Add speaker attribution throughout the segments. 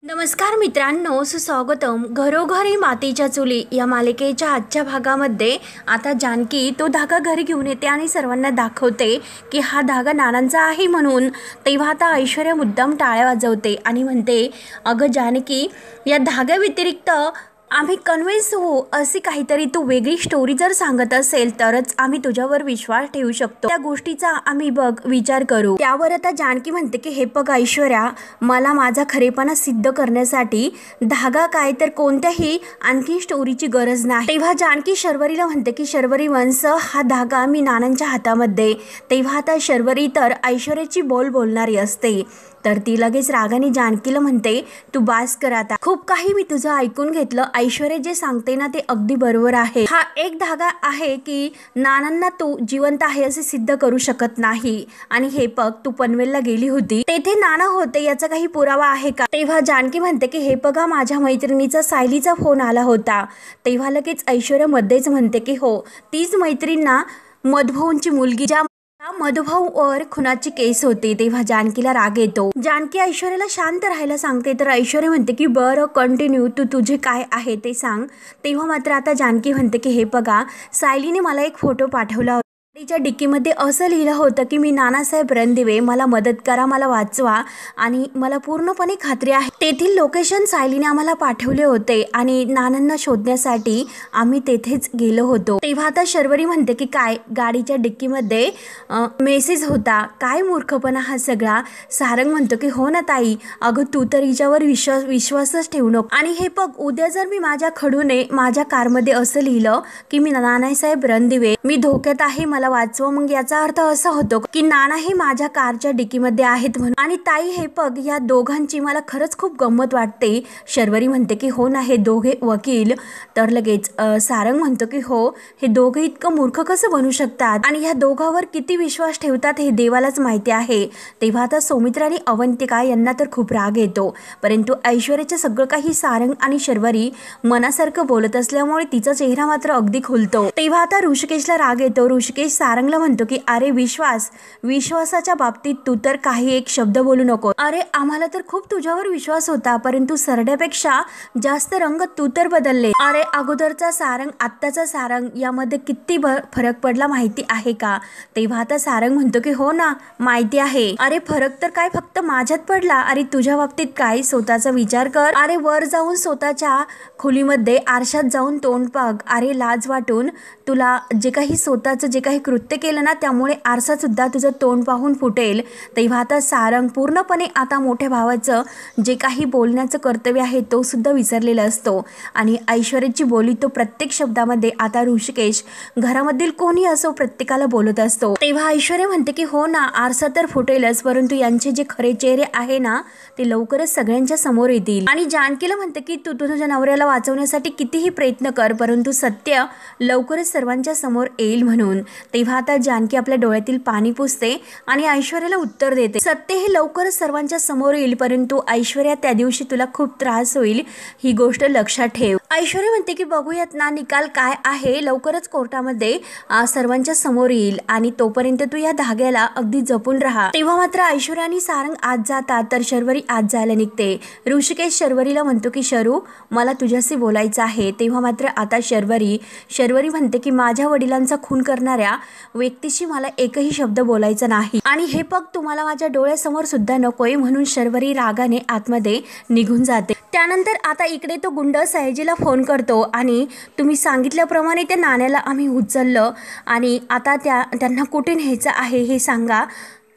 Speaker 1: नमस्कार मित्रांनो, सुस्वागतम. घरोघरी मातीच्या चुली या मालिकेच्या आजच्या भागामध्ये आता जानकी तो धागा घरी घेऊन येते आणि सर्वांना दाखवते की हा धागा नानांचा आहे म्हणून. तेव्हा आता ऐश्वर्या मुद्दाम टाळ्या वाजवते आणि म्हणते, अगं जानकी, या धाग्या व्यतिरिक्त आम्ही कन्व्हिन्स हो अशी काहीतरी तू वेगळी स्टोरी जर सांगत असेल तरच आम्ही तुझ्यावर विश्वास ठेवू शकतो. त्या गोष्टीचा आम्ही विचार करू. त्यावर आता जानकी म्हणते की हे बघ ऐश्वर्या, मला माझा खरेपणा सिद्ध करण्यासाठी धागा काय तर कोणत्याही आणखी स्टोरीची गरज नाही. तेव्हा जानकी शर्वरीला म्हणते की शर्वरी वंश, हा धागा मी नानांच्या हातामध्ये. तेव्हा आता शर्वरी तर ऐश्वर्याची बोलणारी असते, तर ती लगेच रागाने जानकीला म्हणते, तू बास कर आता, खूप काही मी तुझं ऐकून घेतलं. ऐश्वर्या जे सांगते ना ते अगदी बरोबर आहे. हा एक धागा आहे की नानांना तू जिवंत आहे असे सिद्ध करू शकत नाही. आणि हे बघ, तू पनवेलला गेली होती, तेथे नाना होते, याचा काही पुरावा आहे का? तेव्हा जानकी म्हणते की हे बघा, माझ्या मैत्रिणीचा सायलीचा फोन आला होता. तेव्हा लगेच ऐश्वर्या मध्येच म्हणते की हो, तीच मैत्रीण मधुभाऊंची मुलगी, ज्या मधुभाऊवर खुनाची केस होती. तेव्हा जानकीला राग येतो. जानकी ऐश्वर्याला शांत राहायला सांगते, तर ऐश्वर्या म्हणते की बरं, कंटिन्यू, तू तुझे काय आहे ते सांग. तेव्हा मात्र आता जानकी म्हणते की हे बघा, सायलीने मला एक फोटो पाठवला होता. गाडीच्या डिक्कीमध्ये असं लिहिलं होतं की मी नानासाहेब रणदिवे, मला मदत करा, मला वाचवा. आणि मला पूर्णपणे खात्री आहे तेथील लोकेशन सायलीने आम्हाला पाठवले होते आणि नानांना शोधण्यासाठी आम्ही तेथेच गेलो होतो. तेव्हा आता शर्वरी म्हणते की काय, गाडीच्या डिक्कीमध्ये मेसेज होता? काय मूर्खपणा हा सगळा. सारंग म्हणतो की हो ना ताई, अगं तू तर हिच्यावर विश्वासच ठेवू नको. आणि हे बघ, उद्या जर मी माझ्या खडूने माझ्या कारमध्ये असं लिहिलं की मी नानासाहेब रणदिवे, मी धोक्यात आहे, मला वाचवा, मग याचा अर्थ असा होतो की नाना हे माझ्या कारच्या डिकीमध्ये आहेत म्हणून. आणि ताई हे बघ, या दोघांची मला खरंच खूप गंमत वाटते. शर्वरी म्हणते की हो ना, हे दोघे वकील. तर लगेच सारंग म्हणतो की हो, हे दोघे इतकं मूर्ख कसं बनू शकतात आणि ह्या दोघांवर किती विश्वास ठेवतात हे देवालाच माहिती आहे. तेव्हा आता सौमित्र आणि अवंतिका यांना तर खूप राग येतो, परंतु ऐश्वर्याचं सगळं काही सारंग आणि शर्वरी मनासारखं बोलत असल्यामुळे तिचा चेहरा मात्र अगदी खुलतो. तेव्हा आता ऋषिकेशला राग येतो. ऋषिकेश सारंगला म्हणतो की अरे विश्वासाच्या बाबतीत तू तर काही एक शब्द बोलू नको. अरे आम्हाला तर खूप तुझ्यावर विश्वास होता, परंतु सरड्यापेक्षा जास्त रंग तू तर बदलले. अरे अगोदरचा सारंग, आत्ताचा सारंग यामध्ये किती फरक पडला माहिती आहे का? तेव्हा आता सारंग म्हणतो की हो ना, माहिती आहे. अरे फरक तर काय फक्त माझ्यात पडला, अरे तुझ्या बाबतीत काय, स्वतःचा विचार कर. अरे वर जाऊन स्वतःच्या खोलीमध्ये आरशात जाऊन तोंड बघ. अरे लाज वाटून तुला जे काही स्वतःचं जे काही कृत्य केलं ना, त्यामुळे आरसा सुद्धा तुझं तोंड पाहून फुटेल. तेव्हा आता सारंग पूर्णपणे आता मोठ्या भावाचं जे काही बोलण्याचं कर्तव्य आहे तो सुद्धा विसरलेला असतो आणि ऐश्वर्याची बोली तो प्रत्येक शब्दामध्ये आता ऋषिकेश, घरामधील कोणी असो, प्रत्येकाला बोलत असतो. तेव्हा ऐश्वर्या म्हणते की हो ना, आरसा तर फुटेलच, परंतु यांचे जे खरे चेहरे आहे ना ते लवकरच सगळ्यांच्या समोर येतील. आणि जानकीला म्हणते की तू तुझ्या नवऱ्याला वाचवण्यासाठी कितीही प्रयत्न कर, परंतु सत्य लवकरच सर्वांच्या समोर येईल म्हणून. तेव्हा आता जानकी आपल्या डोळ्यातील पाणी पुसते आणि ऐश्वर्याला उत्तर देते, सत्य हे लवकरच सर्वांच्या समोर येईल, परंतु ऐश्वर्या त्या दिवशी तुला खूप त्रास होईल, ही गोष्ट लक्षात ठेव. ऐश्वर्या म्हणते की बघूयात ना निकाल काय आहे, लवकरच कोर्टामध्ये सर्वांच्या समोर येईल आणि तोपर्यंत तू या धाग्याला अगदी जपून राहा. तेव्हा मात्र ऐश्वर्या आणि सारंग आज जातात, तर शर्वरी आज जायला निघते. ऋषिकेश शर्वरीला म्हणतो की शरू, मला तुझ्याशी बोलायचं आहे. तेव्हा मात्र आता शर्वरी म्हणते की माझ्या वडिलांचा खून करणाऱ्या व्यक्तीशी मला एकही शब्द बोलायचा नाही आणि हे बघ, तुम्हाला माझ्या डोळ्यासमोर सुद्धा नकोय, म्हणून शर्वरी रागाने आतमध्ये निघून जाते. त्यानंतर आता इकडे तो गुंड सयाजीला फोन करतो आणि तुम्ही सांगितल्याप्रमाणे त्या नाण्याला आम्ही उचललं आणि आता त्यांना कुठे न्यायचं आहे हे सांगा.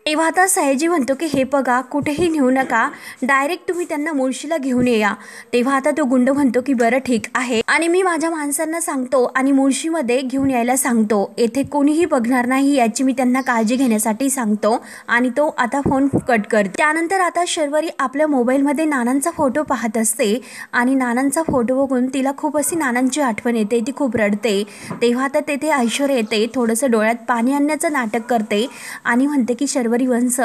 Speaker 1: तेव्हा आता सयाजी म्हणतो की हे बघा, कुठेही नेऊ नका, डायरेक्ट तुम्ही त्यांना मुळशीला घेऊन या. तेव्हा आता तो गुंड म्हणतो की बरं ठीक आहे आणि मी माझ्या माणसांना सांगतो आणि मुळशीमध्ये घेऊन यायला सांगतो, येथे कोणीही बघणार नाही याची मी त्यांना काळजी घेण्यासाठी सांगतो. आणि तो आता फोन कट करतो. त्यानंतर आता शर्वरी आपल्या मोबाईलमध्ये नानांचा फोटो पाहत असते आणि नानांचा फोटो बघून तिला खूप अशी नानांची आठवण येते, ती खूप रडते. तेव्हा आता तेथे ऐश्वर्या येते, थोडंसं डोळ्यात पाणी आणण्याचं नाटक करते आणि म्हणते की शर्वरी वंश,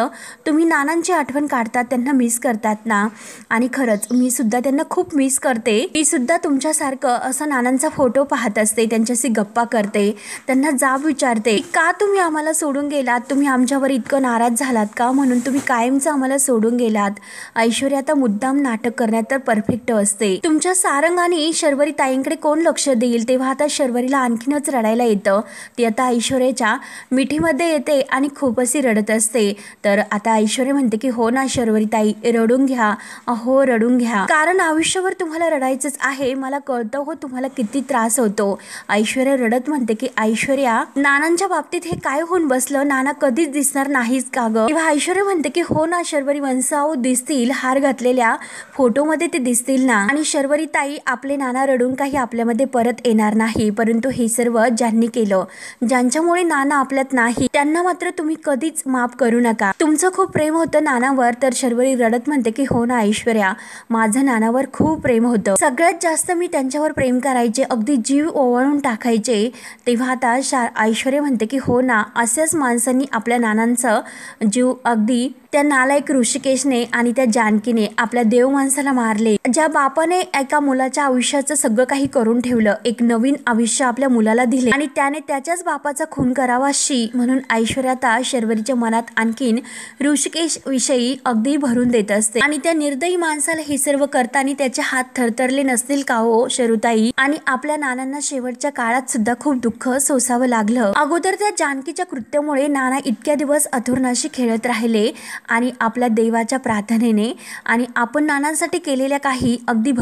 Speaker 1: तुम्ही नानांची आठवण काढतात, त्यांना मिस करतात ना, आणि खरंच मी सुद्धा त्यांना खूप मिस करते. मी सुद्धा तुमच्यासारखं असा नानांचा फोटो पाहत असते, त्यांच्याशी गप्पा करते, त्यांना जाब विचारते, का तुम्ही आम्हाला सोडून गेलात, तुम्ही आमच्यावर इतकं नाराज झालात का, म्हणून तुम्ही कायमचं आम्हाला सोडून गेलात. ऐश्वर्या आता मुद्दाम नाटक करण्यात तर परफेक्ट असते. तुमच्या सारंग आणि शर्वरी ताईंकडे कोण लक्ष देईल. तेव्हा आता शर्वरीला आणखीनच रडायला येतं. ती आता ऐश्वर्याच्या मिठीमध्ये येते आणि खूप अशी रडत असते. तर आता ऐश्वर्या म्हणते की हो ना शर्वरी ताई, रडून घ्या, अहो रडून घ्या, कारण आयुष्यभर तुम्हाला रडायचंच आहे. मला कळतं हो तुम्हाला किती त्रास होतो. ऐश्वर्या रडत म्हणते की ऐश्वर्या, नानांच्या बाबतीत हे काय होऊन बसलं, नाना कधीच दिसणार नाहीच का ग. तेव्हा ऐश्वर्या म्हणते की हो ना शर्वरी वंशाव दिसतील, हार घातलेल्या फोटोमध्ये ते दिसतील ना. आणि शर्वरी ताई, आपले नाना रडून काही आपल्यामध्ये परत येणार नाही, परंतु हे सर्व ज्यांनी केलं, ज्यांच्यामुळे नाना आपल्यात नाही, त्यांना मात्र तुम्ही कधीच माफ करू नका. तुमचं खूप प्रेम होतं नानावर. तर शर्वरी रडत म्हणते की हो ना ऐश्वर्या, माझं नानावर खूप प्रेम होतं, सगळ्यात जास्त मी त्यांच्यावर प्रेम करायचे, अगदी जीव ओवाळून टाकायचे. तेव्हा आता ऐश्वर्या म्हणते की हो ना, अशाच माणसांनी आपल्या नानांचं जीव अगदी त्या नालायक ऋषिकेशने आणि त्या जानकीने आपल्या देव माणसाला मारले. ज्या बापाने एका मुलाच्या आयुष्याचं सगळं काही करून ठेवलं, एक नवीन आयुष्य आपल्या मुलाला दिले आणि त्याने त्याच्याच बापाचा खून करावा शी. म्हणून ऐश्वर्या आता शर्वरीच्या मनात आणखीन ऋषिकेश विषयी अगदी भरून देत असते. आणि त्या निर्दयी माणसाला हे सर्व करताना त्याचे हात थरथरले नसतील का हो शरुताई. आणि आपल्या नानांना शेवटच्या काळात सुद्धा खूप दुःख सोसावं लागलं. अगोदर त्या जानकीच्या कृत्यामुळे नाना इतक्या दिवस अथुरनाशी खेळत राहिले आणि आपल्या देवाच्या प्रार्थनेने आणि आपण नानांसाठी केलेल्या काही अगदी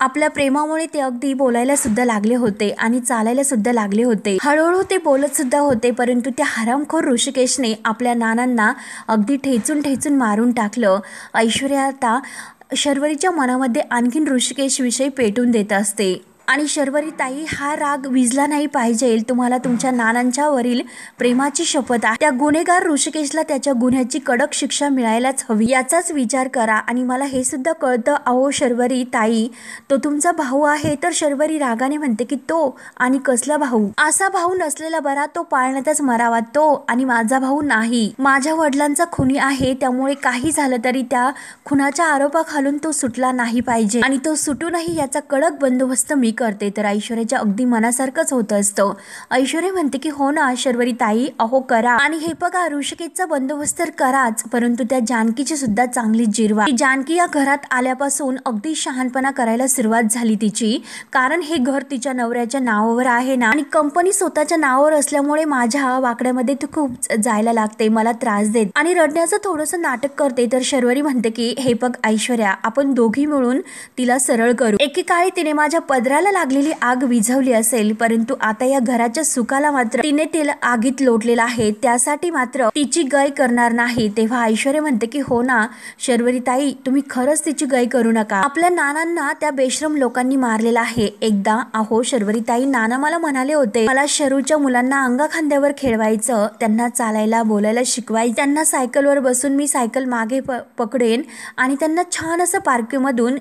Speaker 1: आपल्या प्रेमामुळे ते अगदी बोलायला सुद्धा लागले होते आणि चालायला सुद्धा लागले होते. हळूहळू ते बोलत सुद्धा होते, परंतु त्या हरामखोर ऋषिकेशने आपल्या नानांना अगदी ठेचून ठेचून मारून टाकलं. ऐश्वर्या आता शर्वरीच्या मनामध्ये आणखीन ऋषिकेश विषयी पेटून देत असते. आणि शर्वरी ताई, हा राग विझला नाही पाहिजे. तुम्हाला तुमच्या नानांच्या वरील प्रेमाची शपथ आहे. त्या गुन्हेगार ऋषिकेशला त्याच्या गुन्ह्याची कडक शिक्षा मिळायलाच हवी, याचाच विचार करा. आणि मला हे सुद्धा कळतं अहो शर्वरी ताई, तो तुमचा भाऊ आहे. तर शर्वरी रागाने म्हणते की तो आणि कसला भाऊ, असा भाऊ नसलेला बरा, तो पाळण्यातच मरावा. तो आणि माझा भाऊ नाही, माझ्या वडिलांचा खुनी आहे, त्यामुळे काही झालं तरी त्या खुनाच्या आरोपाखालून तो सुटला नाही पाहिजे आणि तो सुटूनही याचा कडक बंदोबस्त मी करते. तर ऐश्वर्याच्या अगदी मनासारखंच होत असतं. ऐश्वर्या म्हणते की हो ना शर्वरी ताई, अहो करा. आणि हे बघा ऋषिकेशचा बंदोबस्त तर कराच, परंतु त्या जानकीची सुद्धा चांगली जिरवा. जानकी या घरात आल्यापासून अगदी शहाणपणा करायला सुरुवात झाली तिची, कारण हे घर तिच्या नवऱ्याच्या नावावर आहे ना, आणि कंपनी स्वतःच्या नावावर असल्यामुळे माझ्या वाकड्यामध्ये ती खूप जायला लागते, मला त्रास देत आणि रडण्याचं थोडंसं नाटक करते. तर शर्वरी म्हणते की हे बघ ऐश्वर्या, आपण दोघी मिळून तिला सरळ करू. एकेकाळी तिने माझ्या पदराला लागलेली आग विझवली असेल, परंतु आता या घराच्या सुखाला मात्र तिने तिला आगीत लोटलेला आहे, त्यासाठी मात्र तिची गय करणार नाही. तेव्हा ऐश्वर्या म्हणते की हो ना शर्वरी ताई, तुम्ही खरंच तिची गय करू नका. आपल्या नानांना त्या बेशरम लोकांनी मारलेला आहे. एकदा अहो शर्वरी ताई, नाना मला म्हणाले होते, मला शरूच्या मुलांना अंगा खांद्यावर खेळवायचं, त्यांना चालायला बोलायला शिकवायचं, त्यांना सायकलवर बसून मी सायकल मागे पकडेन आणि त्यांना छान असं पार्कमधून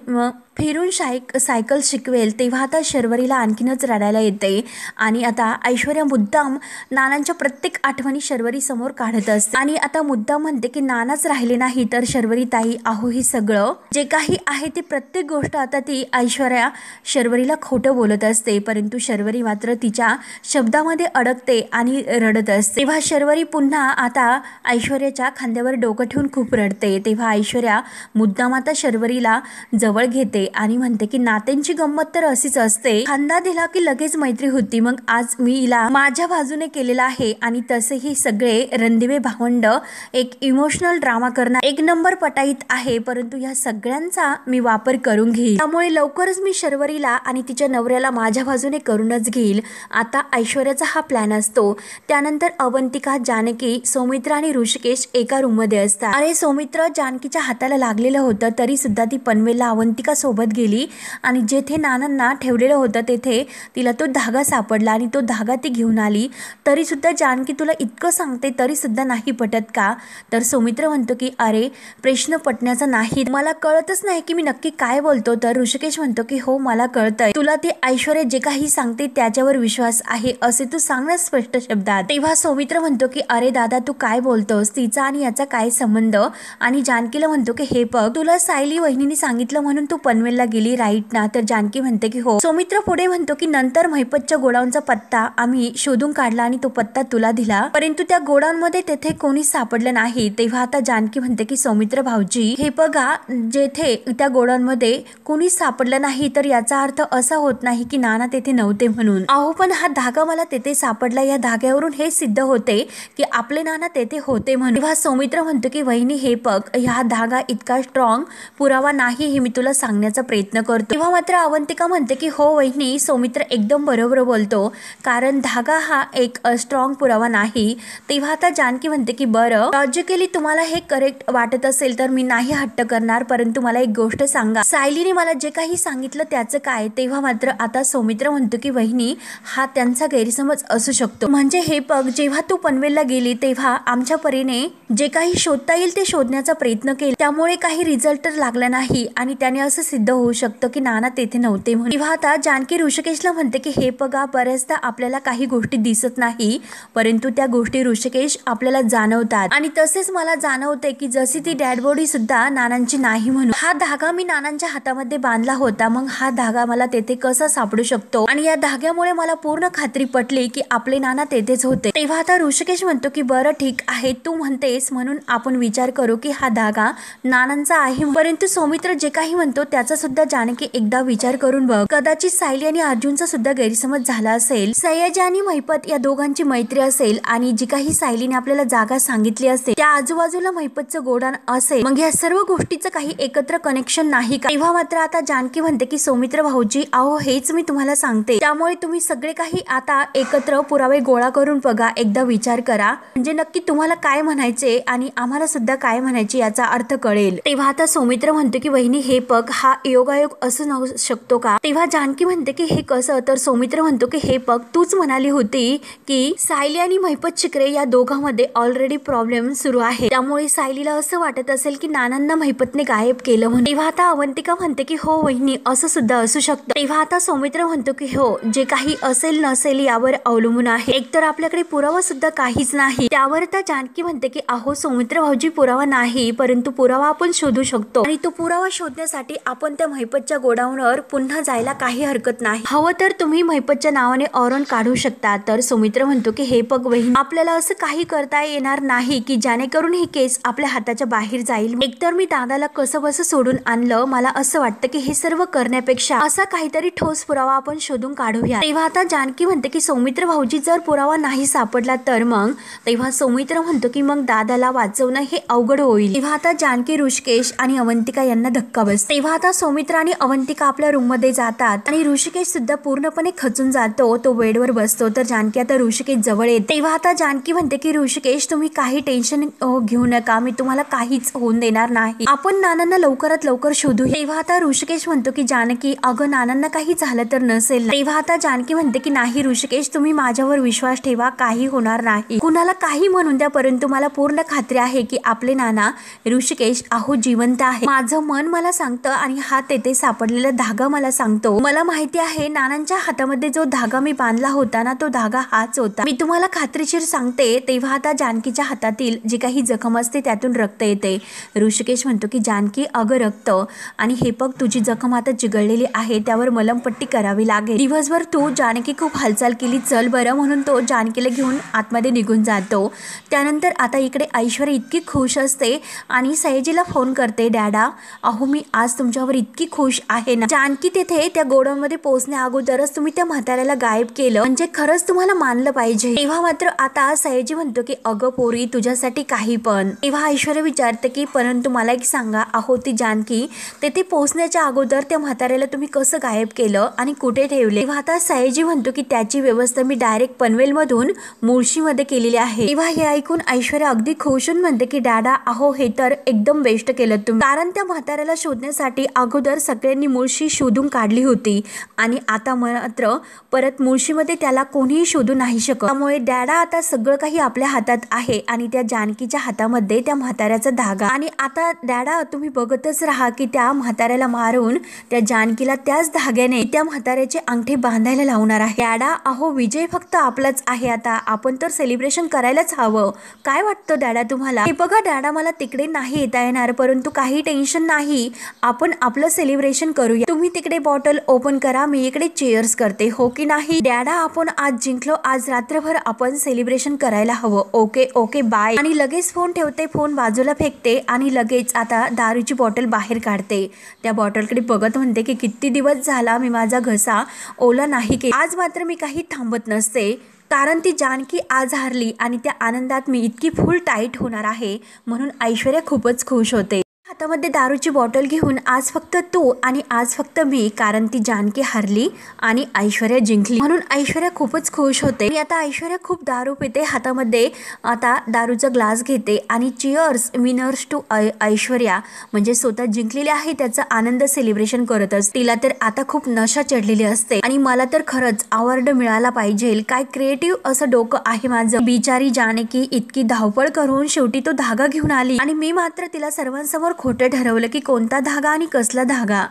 Speaker 1: फिरून सायकल शिकवेल. तेव्हा आता शर्वरीला आणखीनच रडायला येते. आणि आता ऐश्वर्या मुद्दाम नानांच्या प्रत्येक आठवणी शर्वरी समोर काढत असते आणि आता मुद्दाम म्हणते की नानाच राहिले नाही. तर शर्वरी ताई, अहो हे सगळं जे काही आहे ते प्रत्येक गोष्ट आता ती ऐश्वर्या शर्वरीला खोटं बोलत असते, परंतु शर्वरी मात्र तिच्या शब्दामध्ये अडकते आणि रडत असते. तेव्हा शर्वरी पुन्हा आता ऐश्वर्याच्या खांद्यावर डोकं ठेवून खूप रडते. तेव्हा ऐश्वर्या मुद्दाम आता शर्वरीला जवळ घेते आणि म्हणते की नात्यांची गंमत तर अशीच असते, खांदा दिला की लगेच मैत्री होती. मग आज मी हिला माझ्या बाजूने केलेला आहे आणि तसेही सगळे रणदिवे भावंड एक इमोशनल ड्रामा करणार एक नंबर पटाईत आहे, परंतु या सगळ्यांचा मी वापर करून घेईल. त्यामुळे लवकरच मी शर्वरीला आणि तिच्या नवऱ्याला माझ्या बाजूने करूनच घेईल. आता ऐश्वर्याचा हा प्लॅन असतो. त्यानंतर अवंतिका, जानकी, सौमित्र आणि ऋषिकेश एका रूम मध्ये असतात. अरे सौमित्र जानकीच्या हाताला लागलेलं होतं, तरी सुद्धा ती पनवेलला अवंतिका सोबत गेली आणि जेथे नानांना ठेवलेलं होतं तेथे तिला तो धागा सापडला आणि तो धागा ती घेऊन आली. तरी सुद्धा जानकी, तुला इतकं सांगते तरी सुद्धा नाही पटत का? तर सौमित्र म्हणतो की अरे प्रश्न पटण्याचा नाही, मला कळतच नाही की मी नक्की काय बोलतो. तर ऋषिकेश म्हणतो की हो मला कळतंय, तुला ती ऐश्वर्या जे काही सांगते त्याच्यावर विश्वास आहे असे तू सांग ना स्पष्ट शब्दात. तेव्हा सौमित्र म्हणतो की अरे दादा तू काय बोलतोस, तिचा आणि याचा काय संबंध? आणि जानकीला म्हणतो की हे बघ, तुला सायली वहिनीने सांगितलं म्हणून तू पनवेलला गेली राईट ना? तर जानकी म्हणते की हो, सौमित्र पुढे म्हणतो की नंतर महिपतच्या गोडाऊनचा पत्ता आम्ही शोधून काढला आणि तो पत्ता तुला दिला, परंतु त्या गोडाऊनमध्ये तेथे कोणीच सापडलं नाही. तेव्हा आता जानकी म्हणते की सौमित्र भाऊजी हे बघा, जेथे त्या गोडाऊनमध्ये कोणीच सापडलं नाही तर याचा अर्थ असा होत नाही की नाना तेथे नव्हते म्हणून. अहो पण हा धागा मला तेथे सापडला, या धाग्यावरून हे सिद्ध होते की आपले नाना तेथे होते म्हणून. तेव्हा सौमित्र म्हणतो की वहिनी हे बघ, हा धागा इतका स्ट्रॉंग पुरावा नाही हे मी तुला सांगण्याचा प्रयत्न करतो. तेव्हा मात्र अवंतिका म्हणते की हो वहिनी, सौमित्र एकदम बरोबर बोलतो, कारण धागा हा एक स्ट्रॉंग पुरावा नाही. तेव्हा आता जानकी म्हणते की बरं, लॉजिकली तुम्हाला हे करेक्ट वाटत असेल तर मी नाही हट्ट करणार, परंतु मला एक गोष्ट सांगा, सायलीने मला जे काही सांगितलं त्याचं काय. तेव्हा मात्र आता सौमित्र म्हणतो की वहिनी हा त्यांचा गैरसमज असू शकतो. म्हणजे हे बघ, जेव्हा तू पनवेलला गेली तेव्हा आमच्या परीने जे काही शोधता येईल ते शोधण्याचा प्रयत्न केला, त्यामुळे काही रिझल्ट लागला नाही आणि त्याने असं सिद्ध होऊ शकतं की नाना तेथे नव्हते म्हणून. तेव्हा आता जानकी ऋषिकेशला म्हणते की हे बघा, बऱ्याचदा आपल्याला काही गोष्टी दिसत नाही, परंतु त्या गोष्टी ऋषिकेश आपल्याला जाणवतात आणि तसेच मला जाणवते की जशी ती डॅड बॉडी सुद्धा नानांची नाही म्हणून. हा धागा मी नानांच्या हातामध्ये बांधला होता, मग हा धागा मला तेथे कसा सापडू शकतो आणि या धाग्यामुळे मला पूर्ण खात्री पटली की आपले नाना तेथेच होते. तेव्हा आता ऋषिकेश म्हणतो की बरं ठीक आहे, तू म्हणतेस म्हणून आपण विचार करू की हा धागा नानांचा आहे, परंतु सौमित्र जे काही म्हणतो त्याचा सुद्धा जानकी एकदा विचार करून बघ. कदाचित सायली आणि अर्जुनचा सुद्धा गैरसमज झाला असेल, सयाजी आणि महिपत या दोघांची मैत्री असेल आणि जी काही सायलीने आपल्याला जागा सांगितली असेल त्या आजूबाजूला महिपतचं गोडाऊन असेल, मग या सर्व गोष्टीचं काही एकत्र कनेक्शन नाही का. तेव्हा मात्र आता जानकी म्हणते की सौमित्र भाऊजी अहो हेच मी तुम्हाला सांगते, त्यामुळे तुम्ही सगळे काही आता एकत्र पुरावे गोळा करून बघा, एकदा विचार करा, म्हणजे नक्की तुम्हाला काय म्हणायचे आणि आम्हाला सुद्धा काय म्हणायचे याचा अर्थ कळेल. तेव्हा आता सौमित्र म्हणतो की वहिनी हे बघ, हा योगायोग असू नऊ शकतो का. तेव्हा जानकी म्हणते की हे कसं, तर सौमित्र म्हणतो की हे बघ, तूच म्हणाली होती की सायली आणि महिपत शिकरे या दोघांमध्ये ऑलरेडी प्रॉब्लेम सुरू आहे, त्यामुळे सायलीला असं वाटत असेल की नानांना महिपतने गायब केलं म्हणून. तेव्हा आता अवंतिका म्हणते की हो वहिनी, असं सुद्धा असू शकतं. तेव्हा आता सौमित्र म्हणतो की हो, जे काही असेल नसेल यावर अवलंबून आहे, एकतर आपल्याकडे पुरावा सुद्धा काहीच नाही. त्यावर आता जानकी म्हणते की अहो सौमित्र भाऊजी, पुरावा नाही, परंतु पुरावा आपण शोधू शकतो आणि तो पुरावा शोधण्यासाठी आपण त्या महिपतच्या गोडाऊनवर पुन्हा जायला काही हरकत नाही. हवं तर तुम्ही महिपतच्या नावाने ऑरन काढू शकता. तर सौमित्र म्हणतो की हे बघ वहिनी, आपल्याला असं काही करता येणार नाही की जेणेकरून ही केस आपल्या हाताच्या बाहेर जाईल. एकतर मी दादाला कसं बसं सोडून आणलं, मला असं वाटतं की हे सर्व करण्यापेक्षा असा काहीतरी ठोस पुरावा आपण शोधून काढूया. तेव्हा आता जानकी म्हणते की सौमित्र भाऊजी, जर पुरावा नाही सापडला तर मग. तेव्हा सौमित्र म्हणतो की मग दादाला वाचवणं हे अवघड होईल. तेव्हा आता जानकी ऋषिकेश आणि अवंतिका यांना धक्का बसतो. तेव्हा आता सौमित्र आणि अवंतिका आपल्या रूम मध्ये जातात आणि ऋषिकेश सुद्धा पूर्णपणे खचून जातो, तो बेडवर बसतो. तर जानकी आता ऋषिकेश जवळ येते. तेव्हा आता जानकी म्हणते की ऋषिकेश, तुम्ही काही टेन्शन घेऊ नका, मी तुम्हाला काहीच होऊन देणार नाही, आपण नानांना लवकरात लवकर शोधू. तेव्हा आता ऋषिकेश म्हणतो की जानकी अगं, नानांना काही झालं तर नसेल. तेव्हा आता जानकी म्हणते की नाही ऋषिकेश, तुम्ही माझ्यावर विश्वास ठेवा, काही होणार नाही, कुणाला काही म्हणून द्या, परंतु मला पूर्ण खात्री आहे की आपले नाना ऋषिकेश अहो जिवंत आहे. माझं मन मला सांगतं आणि हा तेथे सापडलेला धागा मला सांगतो. मला माहिती आहे नानांच्या हातामध्ये जो धागा मी बांधला होता ना, तो धागा हाच होता, मी तुम्हाला खात्रीशीर सांगते. तेव्हा आता जानकीच्या हातातील जी काही जखम असते त्यातून रक्त येते. ऋषिकेश म्हणतो की जानकी अगं रक्त, आणि हे बघ तुझी जखम आता चिघळलेली आहे, त्यावर मलमपट्टी करावी लागेल. दिवसभर तू जानकी खूप हालचाल केली, चल बरं, म्हणून तो जानकीला घेऊन आतमध्ये निघून जातो. त्यानंतर आता इकडे ऐश्वर्या इतकी खुश असते आणि सयाजीला फोन करते, डॅडा अहो मी आज तुमच्यावर इतकी खुश आहे ना. जानकी तेथे त्या गोडाऊन मध्ये पोहोचण्या अगोदरच तुम्ही त्या म्हाताऱ्याला गायब केलं, म्हणजे खरंच तुम्हाला मानलं पाहिजे. तेव्हा मात्र आता सयाजी म्हणतो की अगं पोरी, तुझ्यासाठी काही पण. तेव्हा ऐश्वर्या विचारते की परंतु मला एक सांगा, अहो ती जानकी तेथे पोहोचण्याच्या अगोदर त्या म्हाताऱ्याला तुम्ही कसं गायब केलं आणि कुठे ठेवले. तेव्हा आता सयाजी म्हणतो की त्याची व्यवस्था मी डायरेक्ट पनवेल मधून मुळशीमध्ये केलेली आहे. तेव्हा हे ऐकून ऐश्वर्या अगदी खुश होऊन म्हणते की डॅडा अहो हे तर एकदम बेस्ट केलं तुम्ही, कारण त्या म्हाताऱ्याला शोधण्यासाठी अगोदर सगळ्यांनी मुळशी शोधून काढली होती आणि आता मात्र परत मुळशीमध्ये त्याला कोणीही शोधू नाही शकत. त्यामुळे डॅडा आता सगळं काही आपल्या हातात आहे आणि त्या जानकीच्या हातामध्ये त्या म्हाताऱ्याचा धागा. आणि आता डॅडा तुम्ही बघतच राहा की त्या म्हाताऱ्याला मारून त्या जानकीला त्याच धाग्याने त्या म्हाताऱ्याचे अंगठी बांधायला लावणार आहे. डॅडा अहो विजय फक्त आपलाच आहे, आता आपण तर सेलिब्रेशन करायलाच हवं. काय वाटतं डॅडा तुम्हाला. हे बघा डॅडा, मला तिकडे नाही येता येणार, परंतु काही टेन्शन नाही, आपण आपलं सेलिब्रेशन करूया. तुम्ही तिकडे बॉटल ओपन करा, मी इकडे चेअर्स करते, हो की नाही? डॅडा आपण आज जिंकलो, आज रात्रभर आपण सेलिब्रेशन करायला हवं. Okay okay bye. आणि लगेच फोन ठेवते, फोन बाजूला फेकते आणि लगेच आता दारूची बॉटल बाहेर काढते. त्या बॉटलकडे बघत म्हणते की किती दिवस झाला मी माझा घसा ओला नाही केला. आज मात्र मी काही थांबत नसते, कारण ती जानकी आज हारली आणि त्या आनंदात मी इतकी फुल टाईट होणार आहे. म्हणून ऐश्वर्या खूपच खुश होते. हातामध्ये दारूची बॉटल घेऊन आज फक्त तू आणि आज फक्त मी, कारण ती जानकी हारली आणि ऐश्वर्या जिंकली म्हणून ऐश्वर्या खूपच खुश होते. आणि आता ऐश्वर्या खूप दारू पिते, हातामध्ये आता दारूचा ग्लास घेते आणि चिअर्स विनर्स टू ऐश्वर्या, म्हणजे स्वतः जिंकलेली आहे त्याचा आनंद सेलिब्रेशन करत असते. तिला तर आता खूप नशा चढलेली असते आणि मला तर खरंच अवॉर्ड मिळाला पाहिजे. काय क्रिएटिव्ह असं डोकं आहे माझं. बिचारी जानकी इतकी धावपळ करून शेवटी तो धागा घेऊन आली आणि मी मात्र तिला सर्वांसमोर खोटं ठरवलं की कोणता धागा आणि कसला धागा.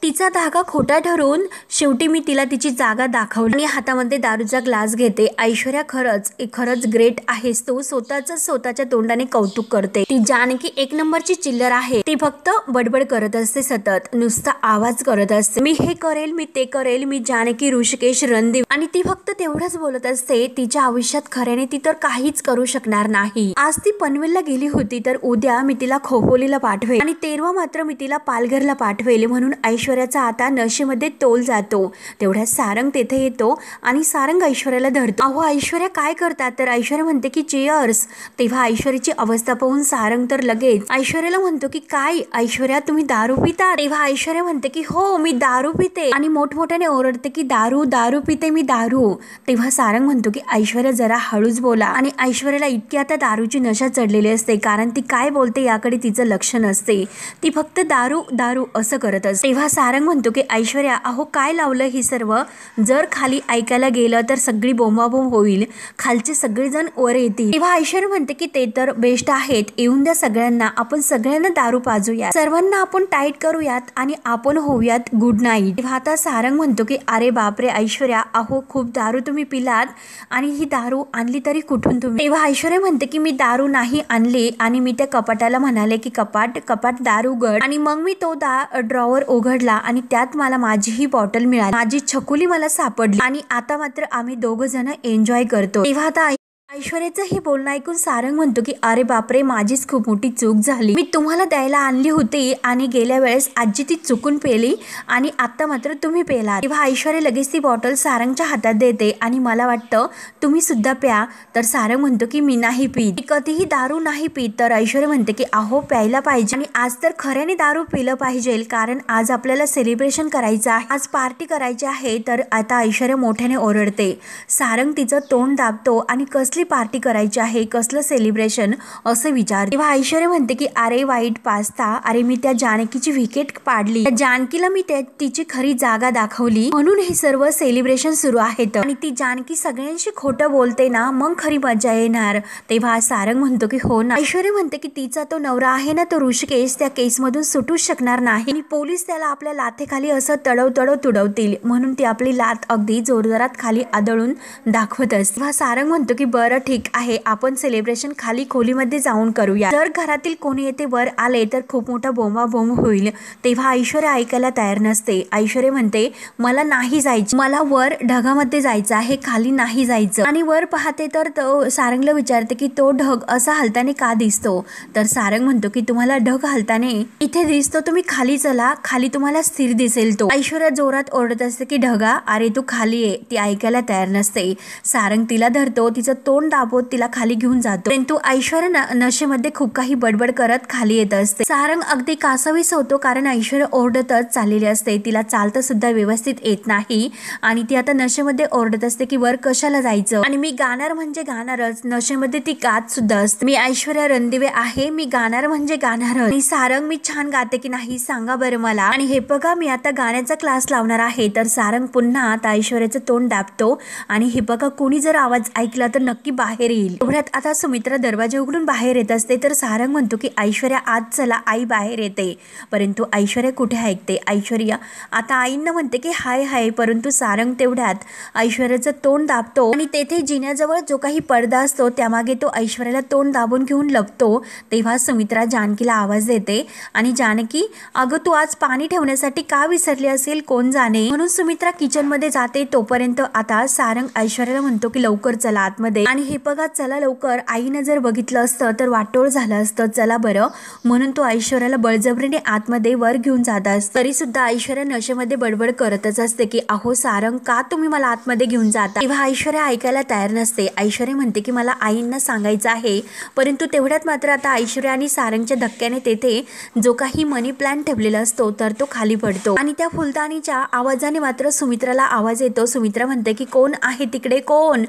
Speaker 1: तिचा धागा खोटा ठरवून शेवटी मी तिला तिची जागा दाखवली आणि हातामध्ये दारूचा ग्लास घेते. ऐश्वर्या खरंच ग्रेट आहेस तू, स्वतःच्या तोंडाने कौतुक करते. ती जानकी एक नंबरची चिल्लर आहे. ती फक्त बडबड करत असते, सतत नुसता आवाज करत असते, मी हे करेल, मी ते करेल, मी जानकी ऋषिकेश रणदीप, आणि ती फक्त तेवढंच बोलत असते. तिच्या आयुष्यात खऱ्याने ती तर काहीच करू शकणार नाही. आज ती पनवेलला गेली होती तर उद्या मी तिला खोपोलीला पाठवेल आणि तेरवा मात्र मी तिला पालघरला पाठवेल. म्हणून ऐश्वर्याचा आता नशेमध्ये तोल जातो. तेवढ्या सारंग तेथे येतो आणि सारंग ऐश्वर्याला धरतो. अहो ऐश्वर्या काय करतात, तर ऐश्वर्या म्हणते की चेअर्स. तेव्हा ऐश्वर्याची अवस्था पाहून सारंग तर लगेच ऐश्वर्याला म्हणतो की काय ऐश्वर्या तुम्ही दारू पिता. तेव्हा ऐश्वर्या म्हणते की हो मी दारू पिते आणि मोठमोठ्याने ओरडते की दारू दारू पिते मी दारू. तेव्हा सारंग म्हणतो की ऐश्वर्या जरा हळूच बोला. आणि ऐश्वर्याला इतकी आता दारूची नशा चढलेली असते, कारण ती काय बोलते याकडे तिचं लक्ष नसते. ती फक्त दारू दारू असं करत असते. तेव्हा सारंग म्हणतो की ऐश्वर्या अहो काय लावलं ही सर्व, जर खाली ऐकायला गेलं तर सगळी बोंबाबोंब होईल, खालचे सगळेजण वर येतील. तेव्हा ऐश्वर्या म्हणते की ते तर बेस्ट आहेत, येऊन द्या सगळ्यांना, आपण सगळ्यांना दारू पाजूया, सर्वांना आपण टाईट करूयात आणि आपण होऊयात गुड नाईट. तेव्हा आता सारंग म्हणतो की अरे बापरे ऐश्वर्या, अहो खूप दारू तुम्ही पिलात आणि ही दारू आणली तरी कुठून तुम्ही. तेव्हा ऐश्वर्या म्हणते की मी दारू नाही आणली आणि मी त्या कपाटाला म्हणाले की कपाट दारू उघड, आणि मग मी तो ड्रॉवर उघडला आणि त्यात मला माझी ही बॉटल मिळाली, माझी छकुली मला सापडली आणि आता मात्र आम्ही दोघ जण एन्जॉय करतो. तेव्हा आता ऐश्वर्याचं हे बोलणं ऐकून सारंग म्हणतो की अरे बापरे माझीच खूप मोठी चूक झाली, मी तुम्हाला द्यायला आणली होती आणि गेल्या वेळेस आजी ती चुकून पेली आणि आता मात्र तुम्ही पेला. तेव्हा ऐश्वर्या लगेच ती बॉटल सारंगच्या हातात देते आणि मला वाटतं तुम्ही सुद्धा प्या. तर सारंग म्हणतो की मी नाही पीत, मी कधीही दारू नाही पीत. तर ऐश्वर्या म्हणते की अहो प्यायला पाहिजे आणि आज तर खऱ्याने दारू पिलं पाहिजे, कारण आज आपल्याला सेलिब्रेशन करायचं आहे, आज पार्टी करायची आहे. तर आता ऐश्वर्या मोठ्याने ओरडते. सारंग तिचं तोंड दाबतो आणि कसली पार्टी करायची आहे, कसलं सेलिब्रेशन असं विचार. तेव्हा ऐश्वर्या म्हणते की अरे वाईट पास्ता, अरे मी त्या जानकीची विकेट पाडली, त्या जानकीला मी तिची खरी जागा दाखवली, म्हणून हे सर्व सेलिब्रेशन सुरू आहे. आणि ती जानकी सगळ्यांशी खोटं बोलते ना, मग खरी मजा येणार. तेव्हा सारंग म्हणतो की हो ना. ऐश्वर्या म्हणते की तिचा तो नवरा आहे ना तो ऋषिकेश, त्या केसमधून सुटूच शकणार नाही आणि पोलीस त्याला आपल्या लाथेखाली असं तडव तुडवतील, म्हणून ती आपली लाथ अगदी जोरजोरात खाली आदळून दाखवत असते. तेव्हा सारंग म्हणतो की बरं ठीक आहे, आपण सेलिब्रेशन खाली खोलीमध्ये जाऊन करूया, जर घरातील कोणी येथे वर आले तर खूप मोठा बोंबाबोंब होईल. तेव्हा ऐश्वर्या ऐकायला तयार नसते. ऐश्वर्या म्हणते मला नाही जायचं, मला वर ढगामध्ये जायचं आहे, खाली नाही जायचं. आणि वर पाहते तर तो सारंगला विचारते की तो ढग असा हलताना का दिसतो. तर सारंग म्हणतो की तुम्हाला ढग हलताना इथे दिसतो, तुम्ही खाली चला, खाली तुम्हाला स्थिर दिसेल तो. ऐश्वर्या जोरात ओरडत असते की ढगा अरे तू खाली ये. ती ऐकायला तयार नसते. सारंग तिला धरतो, तिचं तोंड दाबत तिला खाली घेऊन जातो, परंतु ऐश्वर्या नशेमध्ये खूप काही बडबड करत खाली येत असते. सारंग अगदी कासावीस होतो, कारण ऐश्वर्या ओरडतच चाललेली असते, तिला चालतं सुद्धा व्यवस्थित येत नाही आणि ती आता नशेमध्ये ओरडत असते की वर कशाला जायचं आणि मी गाणार म्हणजे गाणारच. नशेमध्ये ती गात सुद्धा असते, मी ऐश्वर्या रणदिवे आहे, मी गाणार म्हणजे गाणारच. आणि सारंग मी छान गाते की नाही सांगा बरं मला, आणि हे बघा मी आता गाण्याचा क्लास लावणार आहे. तर सारंग पुन्हा आता ऐश्वर्याचं तोंड दाबतो आणि हे बघा कोणी जर आवाज ऐकला तर नक्की बाहेर येईल. एवढ्यात आता सुमित्रा दरवाजा उघडून बाहेर येत असते तर सारंग म्हणतो की ऐश्वर्या आज चला, आई बाहेर येते. परंतु ऐश्वर्या कुठे ऐकते. ऐश्वर्या आता आईंना म्हणते की हाय हाय, परंतु सारंग तेवढ्यात ऐश्वर्याचं तोंड दाबतो आणि तेथे जिन्याजवळ जो काही पडदा असतो त्यामागे तो ऐश्वर्याला तोंड दाबून घेऊन लपतो. तेव्हा सुमित्रा जानकीला आवाज देते आणि जानकी अगं तू आज पाणी ठेवण्यासाठी का विसरली असेल कोण जाणे. म्हणून सुमित्रा किचन मध्ये जाते. तोपर्यंत आता सारंग ऐश्वर्याला म्हणतो की लवकर चला आतमध्ये. आणि हे बघा चला लवकर, आईनं जर बघितलं असतं तर वाटोळ झालं असतं, चला बरं. म्हणून तो ऐश्वर्याला बळजबरीने आतमध्ये वर घेऊन जात असतो. तरी सुद्धा ऐश्वर्या नशेमध्ये बडबड करतच असते की अहो सारंग का तुम्ही मला आतमध्ये घेऊन जाता. तेव्हा ऐश्वर्या ऐकायला तयार नसते. ऐश्वर्या म्हणते की मला आईंना सांगायचं आहे. परंतु तेवढ्यात मात्र आता ऐश्वर्या आणि सारंगच्या धक्क्याने तेथे जो काही मनी प्लांट ठेवलेला असतो तर तो खाली पडतो आणि त्या फुलदाणीच्या आवाजाने मात्र सुमित्राला आवाज येतो. सुमित्रा म्हणते की कोण आहे तिकडे, कोण.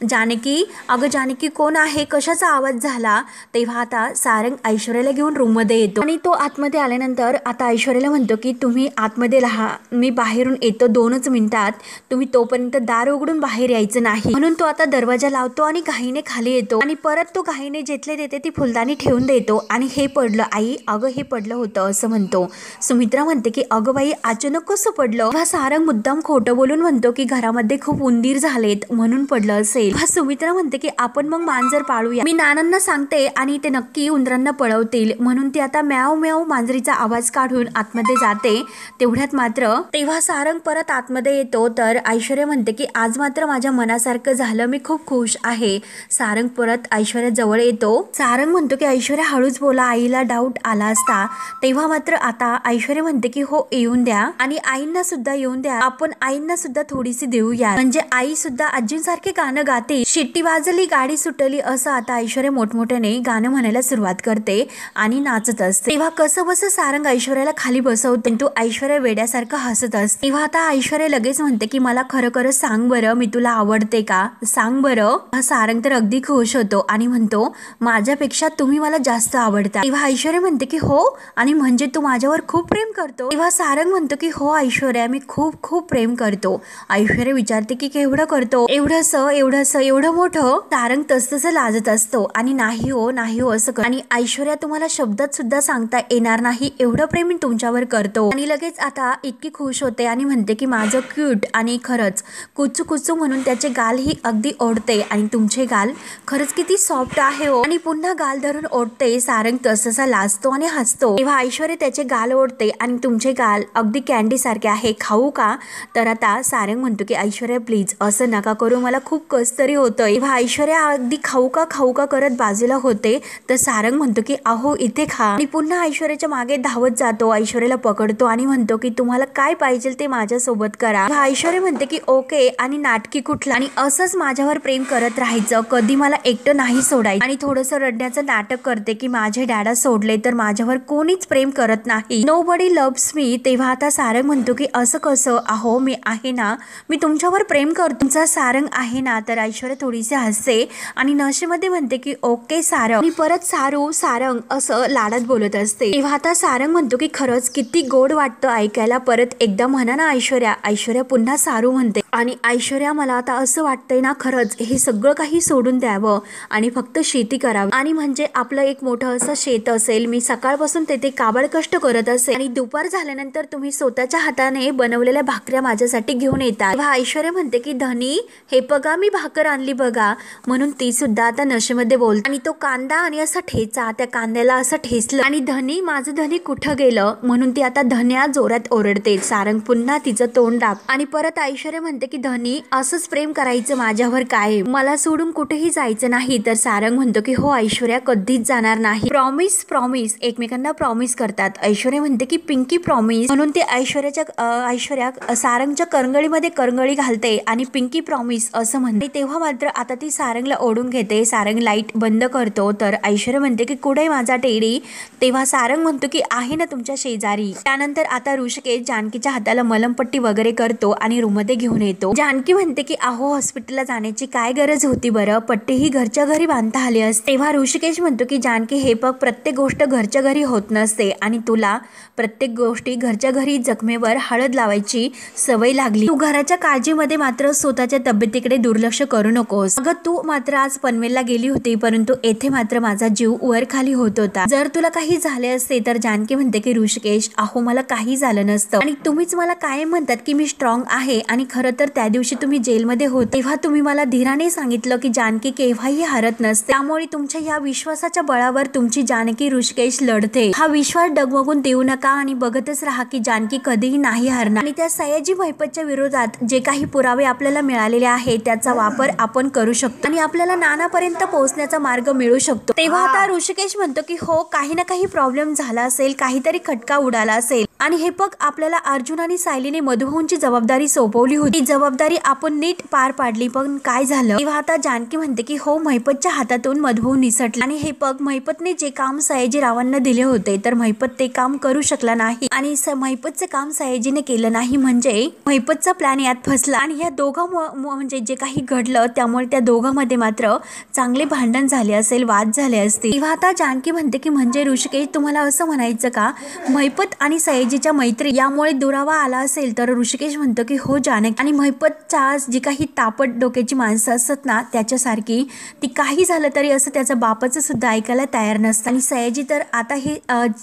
Speaker 1: जानकी अगं जानकी कोण आहे, कशाचा आवाज झाला. तेव्हा आता सारंग ऐश्वर्याला घेऊन रूम मध्ये येतो आणि तो आतमध्ये आल्यानंतर आता ऐश्वर्याला म्हणतो की तुम्ही आतमध्ये राहा, मी बाहेरून येतो 2च मिनिटात, तुम्ही तोपर्यंत दार उघडून बाहेर यायचं नाही. म्हणून तो आता दरवाजा लावतो आणि घाईने खाली येतो आणि परत तो घाईने जेथले देते ती फुलदाणी ठेवून देतो आणि हे पडलं आई, अगं हे पडलं होतं असं म्हणतो. सुमित्रा म्हणते की अगं बाई अचानक कसं पडलं. हा सारंग मुद्दाम खोटं बोलून म्हणतो की घरामध्ये खूप उंदीर झालेत म्हणून पडलं असेल. हा सुमित्रा म्हणते की आपण मग मांजर पाळूया, मी नानांना सांगते आणि ते नक्की उंदरांना पळवतील. म्हणून ती आता म्याव म्याव मांजरीचा आवाज काढून आतमध्ये जाते. तेवढ्यात मात्र तेव्हा सारंग परत आतमध्ये येतो तर ऐश्वर्या म्हणते की आज मात्र माझ्या मनासारखं झालं, मी खूप खुश आहे. सारंग परत ऐश्वर्या जवळ येतो. सारंग म्हणतो की ऐश्वर्या हळूच बोला, आईला डाऊट आला असता. तेव्हा मात्र आता ऐश्वर्या म्हणते की हो येऊन द्या आणि आईंना सुद्धा येऊन द्या, आपण आईंना सुद्धा थोडीशी देऊया, म्हणजे आई सुद्धा आजींसारखे गाणं गाते. शिट्टी वाजली गाडी सुटली असं आता ऐश्वर्या मोठमोठ्याने गाणं म्हणायला सुरुवात करते आणि नाचत असते. तेव्हा कसं बस सारंग ऐश्वर्याला खाली बसवते. तू ऐश्वर्या वेड्यासारखं हसत असते. तेव्हा आता ऐश्वर्या लगेच म्हणते की मला खरं खरं सांग बरं, मी तुला आवडते का, सांग बरं. हा सारंग तर अगदी खुश होतो आणि म्हणतो माझ्यापेक्षा तुम्ही मला जास्त आवडता. तेव्हा ऐश्वर्या म्हणते की हो, आणि म्हणजे तू माझ्यावर खूप प्रेम करतो. तेव्हा सारंग म्हणतो की हो ऐश्वर्या, मी खूप खूप प्रेम करतो. ऐश्वर्या विचारते की केवढं करतो, एवढं मोठं. सारंग तसं लाजत असतो आणि नाही हो असं आणि ऐश्वर्या तुम्हाला शब्दात सुद्धा सांगता येणार नाही एवढं प्रेम मी तुमच्यावर करतो. आणि लगेच आता इतकी खुश होते आणि म्हणते की माझं क्यूट, आणि खरंच कुचू कुचू म्हणून त्याचे गाल ही अगदी ओढते आणि तुमचे गाल खरंच किती सॉफ्ट आहे हो, आणि पुन्हा गाल धरून ओढते. सारंग तससा लाजतो आणि हसतो. तेव्हा ऐश्वर्या त्याचे गाल ओढते आणि तुमचे गाल अगदी कॅन्डी सारखे आहे, खाऊ का. तर आता सारंग म्हणतो की ऐश्वर्या प्लीज असं नका करू, मला खूप कस तरी होतंय. तेव्हा ऐश्वर्या अगदी खाऊ का करत बाजूला होते तर सारंग म्हणतो की अहो इथे खा, आणि पुन्हा ऐश्वर्याच्या मागे धावत जातो. ऐश्वर्याला पकडतो आणि म्हणतो की तुम्हाला काय पाहिजे ते माझ्या सोबत करा. ऐश्वर्या म्हणते की ओके, आणि नाटकी कुठला, आणि असंच माझ्यावर प्रेम करत राहायचं, कधी मला एकटं नाही सोडायचं. आणि थोडंसं रडण्याचं नाटक करते की माझे डॅडा सोडले तर माझ्यावर कोणीच प्रेम करत नाही, नोबडी लव्हस मी. तेव्हा आता सारंग म्हणतो की असं कसं, अहो मी आहे ना, मी तुमच्यावर प्रेम करतो, तुमचा सारंग आहे ना. तर ऐश्वर्या थोडीशी हसते आणि नशेमध्ये म्हणते की ओके सारंग, आणि परत सारंग असं लाडात बोलत असते. तेव्हा आता सारंग म्हणतो की खरंच किती गोड वाटतं ऐकायला, परत एकदा म्हणा ना ऐश्वर्या. ऐश्वर्या पुन्हा सारू म्हणते आणि ऐश्वर्या मला आता असं वाटतंय ना खरंच हे सगळं काही सोडून द्यावं आणि फक्त शेती करावी, आणि म्हणजे आपलं एक मोठं असं शेत असेल, मी सकाळपासून तेथे काबाड कष्ट करत असेल आणि दुपार झाल्यानंतर तुम्ही स्वतःच्या हाताने बनवलेल्या भाकऱ्या माझ्यासाठी घेऊन येतात. तेव्हा ऐश्वर्या म्हणते की धनी हे बघा मी भाकर आणली बघा, म्हणून ती सुद्धा आता नशेमध्ये बोलते आणि तो कांदा आणि असा ठेचा, त्या कांद्याला असं ठेचलं आणि धनी माझं धनी कुठं गेलं म्हणून ती आता धन्या जोरात ओरडते. सारंग पुन्हा तिचं तोंड दाब आणि परत ऐश्वर्या म्हणते की धनी असंच प्रेम करायचं माझ्यावर, काय मला सोडून कुठेही जायचं नाही. तर सारंग म्हणतो की हो ऐश्वर्या कधीच जाणार नाही, प्रॉमिस एकमेकांना प्रॉमिस करतात. ऐश्वर्या म्हणते की पिंकी प्रॉमिस, म्हणून ते ऐश्वर्या सारंगच्या करंगळीमध्ये करंगळी घालते आणि पिंकी प्रॉमिस असं म्हणते. तेव्हा मात्र आता ती सारंगला ओढून घेते. सारंग लाईट बंद करतो तर ऐश्वर्या म्हणते की कुठे माझा टेडी. तेव्हा सारंग म्हणतो की आहे ना तुमच्या शेजारी. त्यानंतर आता ऋषिकेश जानकीच्या हाताला मलमपट्टी वगैरे करतो आणि रूम मध्ये घेऊन येतो. जानकी म्हणते की अहो हॉस्पिटलला जाण्याची काय गरज होती बरं, पट्टी ही घरच्या घरी बांधता आली असते. तेव्हा ऋषिकेश म्हणतो की जानकी हे बघ प्रत्येक गोष्ट घरच्या घरी होत नसते आणि तुला प्रत्येक गोष्टी घरच्या घरी जखमेवर हळद लावायची सवय लागली. तू घराच्या काळजीमध्ये मात्र स्वतःच्या तब्येतीकडे दुर्लक्ष करू नकोस. अगं तू मात्र आज पनवेलला गेली होती, परंतु येथे मात्र माझा जीव वर खाली होत होता. जर तुला काही झाले असते तर जानकी म्हणते की ऋषिकेश अहो मला काही झालं नसतं आणि तुम्हीच मला कायम म्हणतात की मी स्ट्रॉंग आहे आणि खरं तर त्या दिवशी तुम्ही जेलमध्ये होते तेव्हा तुम्ही मला धीराने सांगितलं की जानकी केव्हाही हारत नसते, त्यामुळे तुमच्या या विश्वासाच्या बळावर तुमची जानकी ऋषिकेश लढते. हा विश्वास डगमगून देऊ नका आणि बघतच राहा की जानकी कधीही नाही हारणार. आणि त्या सयाजी महिपतच्या विरोधात जे काही पुरावे आपल्याला मिळालेले आहेत त्याचा वापर आपण करू शकतो आणि आपल्याला नानापर्यंत पोहोचण्याचा मार्ग मिळू शकतो. तेव्हा आता ऋषिकेश म्हणतो की हो काही ना काही प्रॉब्लेम झाला असेल, काहीतरी खटका उडाला असेल आणि हे बघ आपल्याला अर्जुन आणि सायलीने मधुभाऊंची जबाबदारी सोपवली होती, ती जबाबदारी आपण नीट पार पाडली, पण काय झालं. तेव्हा आता जानकी म्हणते की हो महिपतच्या हातातून मधुभाऊ निसटला आणि हे बघ महिपतने जे काम सयाजीरावांना दिले होते तर महिपत ते काम करू शकला नाही आणि महिपतचे काम सयाजीने केलं नाही, म्हणजे महिपतचा प्लॅन यात फसला आणि या दोघा म्हणजे जे काही घडलं त्यामुळे त्या दोघांमध्ये मात्र चांगले भांडण झाले असेल, वाद झाले असतील. तेव्हा आता जानकी म्हणते की म्हणजे ऋषिकेश तुम्हाला असं म्हणायचं का महिपत आणि सयाजीच्या मैत्री यामुळे दुरावा आला असेल. तर ऋषिकेश म्हणतो की हो जानकी, आणि महिपतच्या जी काही तापट डोक्याची माणसं असतात ना त्याच्यासारखी ती काही झालं तरी असं त्याच्या बापाचं सुद्धा ऐकायला तयार नसतं आणि सयाजी तर आता हे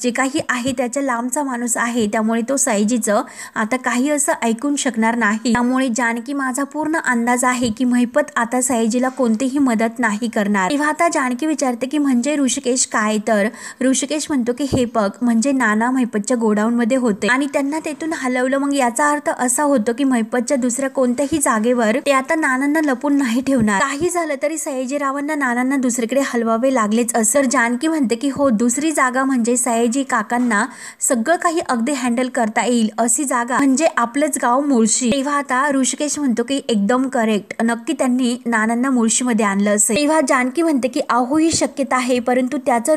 Speaker 1: जे काही आहे त्याच्या लांबचा माणूस आहे त्यामुळे तो सयाजीचं आता काही असं ऐकून शकणार नाही. त्यामुळे जानकी माझा पूर्ण अंदाज आहे की महिपत आता सयाजीला कोणतीही मदत नाही करणार. तेव्हा आता जानकी विचारते की म्हणजे ऋषिकेश काय. तर ऋषिकेश म्हणतो की हे बघ म्हणजे नाना महिपतच्या गोडाऊन मध्ये होते आणि त्यांना तेथून हलवलं, मग याचा अर्थ असा होतो की महिपतच्या दुसऱ्या कोणत्याही जागेवर ते आता नानांना लपून नाही ठेवणार. काही झालं तरी सयाजीरावांना नानांना दुसरीकडे हलवावे लागलेच असं. तर जानकी म्हणते की हो दुसरी जागा म्हणजे सयाजी काकांना सगळं काही अगदी हँडल करता येईल अशी जागा म्हणजे आपलंच गाव मुळशी. तेव्हा आता ऋषिकेश म्हणतो की एकदम करेक्ट, नक्की त्यांनी नानांना मुळशीमध्ये आणलं असेल. तेव्हा जानकी म्हणते की अहो ही शक्यता आहे, परंतु त्याचं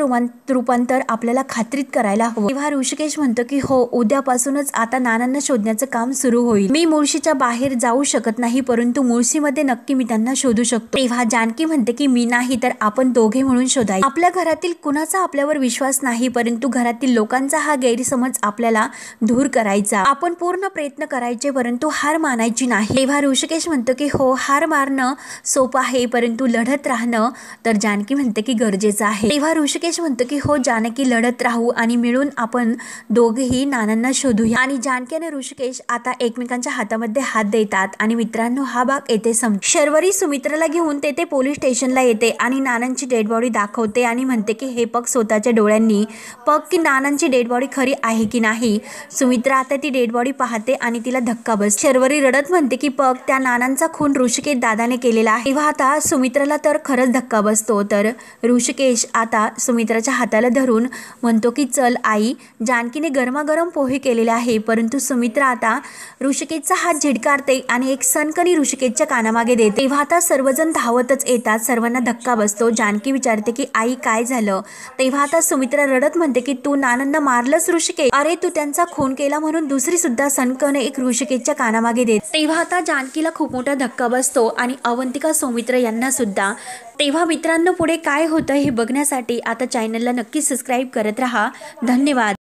Speaker 1: रूपांतर आपल्याला खात्रीत करायला हवं. तेव्हा ऋषिकेश म्हणतो की हो उद्यापासूनच आता नानांना शोधण्याचं काम सुरू होईल. मी मुळशीच्या बाहेर जाऊ शकत नाही, परंतु मुळशीमध्ये नक्की मी त्यांना शोधू शकतो. तेव्हा जानकी म्हणते की मी नाही तर आपण दोघे म्हणून शोधायचं. आपल्या घरातील कुणाचा आपल्यावर विश्वास नाही, परंतु घरातील लोकांचा हा गैरसमज आपल्याला दूर करायचा. आपण पूर्ण प्रयत्न करायचे परंतु हार मानायची नाही. तेव्हा ऋषिकेश म्हणतो की हो हार मारणं सोपं आहे परंतु लढत राहणं तर जानकी म्हणते की गरजेचं आहे. तेव्हा ऋषिकेश म्हणतो की हो जानकी लढत राहू आणि मिळून आपण दोघेही नानांना शोधूया. आणि जानकी आणि ऋषिकेश आता एकमेकांच्या हातामध्ये हात देतात. आणि मित्रांनो हा भाग येथे संपतो. शर्वरी सुमित्राला घेऊन तेथे पोलीस स्टेशनला येते आणि नानांची डेड बॉडी दाखवते आणि म्हणते की हे पग स्वतःच्या डोळ्यांनी पग की नानांची डेड बॉडी खरी आहे की नाही. सुमित्रा आता ती डेड बॉडी पाहते आणि तिला धक्का बसतो. शर्वरी रडत म्हणते की पग त्या नानांचा खून ऋषिकेश दादाने केलेला आहे. तेव्हा आता सुमित्राला तर खरंच धक्का बसतो. तर ऋषिकेश आता सुमित्राच्या हाताला धरून म्हणतो की चल आई. जानकीने गरमागरम पोहे केलेले आहे, परंतु सुमित्रा आता ऋषिकेशचा हात झिडकारते आणि एक सनकणी ऋषिकेशच्या कानामागे देते. तेव्हा आता सर्वजण धावतच येतात, सर्वांना धक्का बसतो. जानकी विचारते की आई काय झालं. तेव्हा आता सुमित्रा रडत म्हणते की तू नानांना मारलंस ऋषिकेश, अरे तू त्यांचा खून केला म्हणून दुसरी सुद्धा सनकने एक ऋषिकेशच्या कानामागे देते. तेव्हा आता जानकीला खूप मोठा धक्का बसतो आणि अवंतिका सौमित्र यांना सुद्धा. तेव्हा मित्रांनो पुढे काय होतं हे बघण्यासाठी आता चॅनलला नक्की सबस्क्राईब करत राहा. धन्यवाद.